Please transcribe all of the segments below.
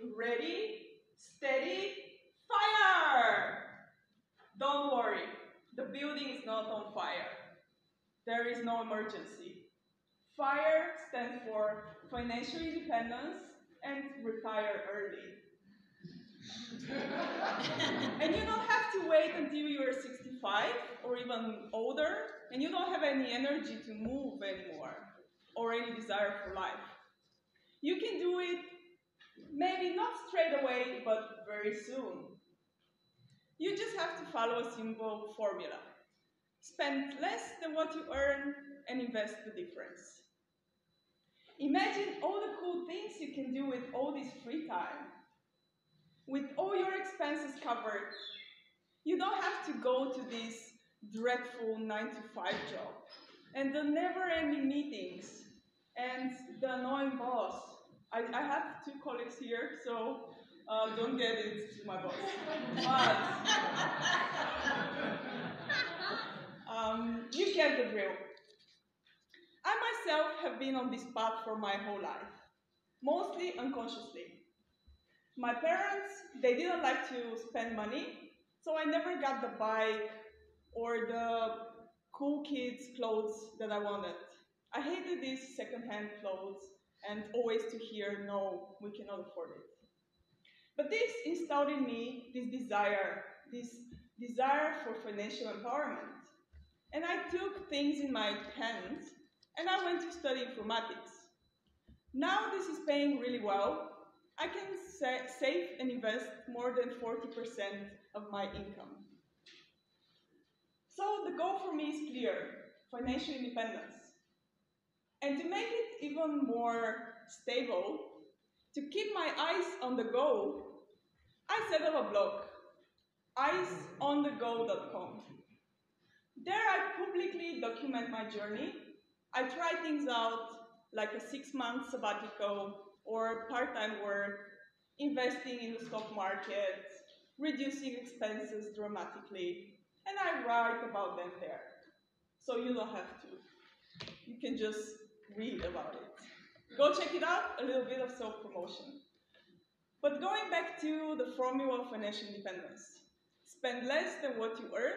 Ready, steady, fire! Don't worry, the building is not on fire. There is no emergency. FIRE stands for Financial Independence and Retire Early. And you don't have to wait until you're 65 or even older, and you don't have any energy to move anymore or any desire for life. You can do it maybe not straight away, but very soon. You just have to follow a simple formula. Spend less than what you earn and invest the difference. Imagine all the cool things you can do with all this free time. With all your expenses covered, you don't have to go to this dreadful 9-to-5 job and the never-ending meetings and the annoying boss. I have two colleagues here, so don't get it to my boss. But you get the drill. I myself have been on this path for my whole life, mostly unconsciously. My parents, they didn't like to spend money, so I never got the bike or the cool kids clothes that I wanted. I hated these second-hand clothes and always to hear, no, we cannot afford it. But this installed in me this desire for financial empowerment. And I took things in my hands and I went to study informatics. Now this is paying really well. I can save and invest more than 40% of my income. So the goal for me is clear, financial independence. And to make it even more stable, to keep my eyes on the goal, I set up a blog, eyesonthego.com. There I publicly document my journey. I try things out, like a 6-month sabbatical or part-time work, investing in the stock market, reducing expenses dramatically, and I write about them there. So you don't have to. You can just read about it. Go check it out, a little bit of self-promotion. But going back to the formula of financial independence, spend less than what you earn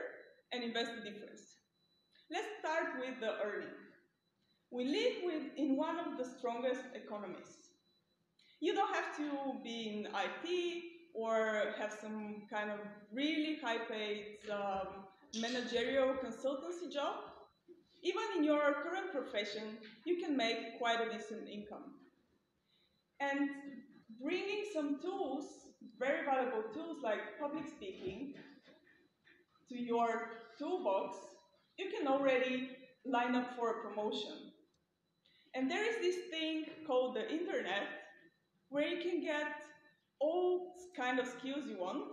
and invest the difference. Let's start with the earning. We live in one of the strongest economies. You don't have to be in IT or have some kind of really high-paid managerial consultancy job. Even in your current profession, you can make quite a decent income. And bringing some tools, very valuable tools like public speaking, to your toolbox, you can already line up for a promotion. And there is this thing called the internet, where you can get all kind of skills you want,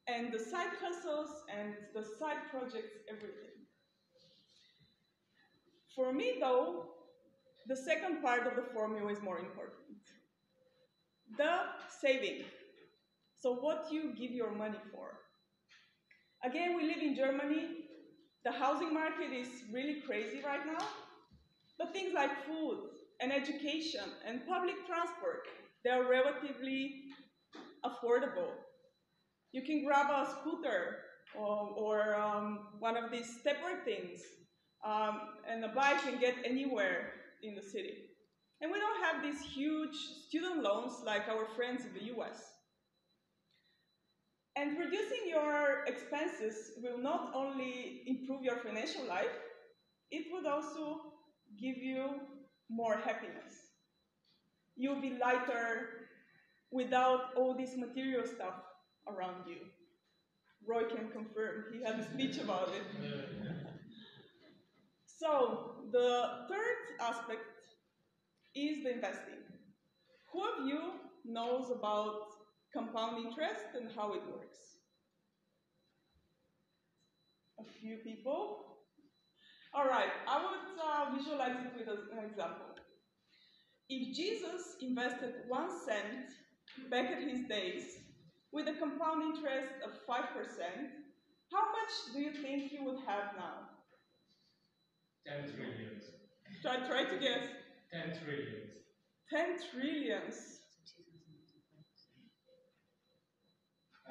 and the side hustles and the side projects, everything. For me, though, the second part of the formula is more important. The saving. So what you give your money for. Again, we live in Germany. The housing market is really crazy right now. But things like food and education and public transport, they are relatively affordable. You can grab a scooter or one of these stepper things and a bike and get anywhere in the city. And we don't have these huge student loans like our friends in the US. And reducing your expenses will not only improve your financial life, it would also give you more happiness. You'll be lighter without all this material stuff around you. Roy can confirm, he had a speech about it. So, the third aspect is the investing. Who of you knows about compound interest and how it works? A few people. All right, I would visualize it with an example. If Jesus invested 1 cent back at his days with a compound interest of 5%, how much do you think he would have now? 10 trillions. Try to guess. 10 trillions. 10 trillions.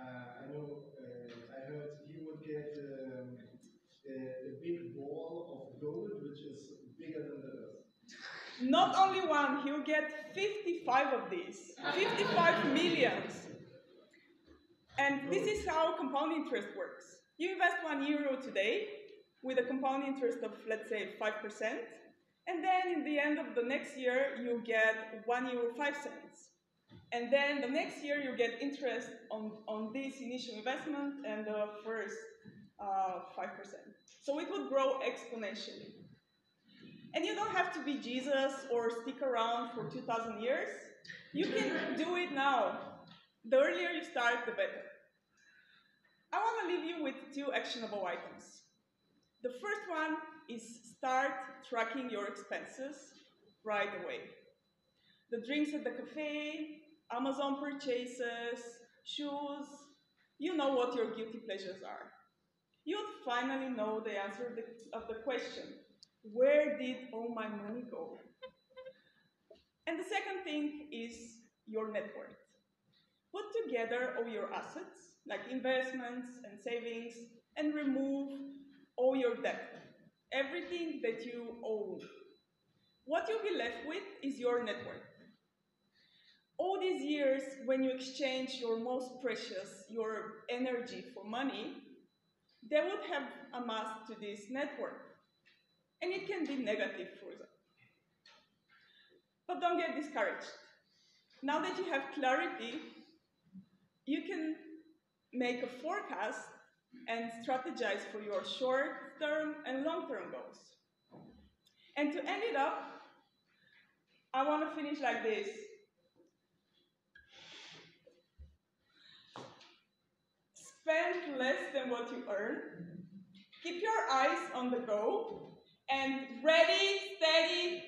I know, I heard he would get a big ball of gold, which is bigger than the Earth. Not only one, he'll get 55 of these. 55 millions. And this is how compound interest works. You invest €1 today with a compound interest of, let's say, 5%, and then in the end of the next year, you get €1.05. And then the next year, you get interest on this initial investment and the first 5%. So it would grow exponentially. And you don't have to be Jesus or stick around for 2,000 years. You can do it now. The earlier you start, the better. I want to leave you with 2 actionable items. The first one is start tracking your expenses right away. The drinks at the cafe, Amazon purchases, shoes, you know what your guilty pleasures are. You'd finally know the answer of the question, where did all my money go? And the second thing is your net worth. Put together all your assets, like investments and savings, and remove all your debt, everything that you own. What you'll be left with is your net worth. All these years, when you exchange your most precious, your energy for money, they would have amassed to this net worth. And it can be negative for them. But don't get discouraged. Now that you have clarity, you can make a forecast and strategize for your short-term and long-term goals. And to end it up, I want to finish like this. Spend less than what you earn. Keep your eyes on the goal. And ready, steady,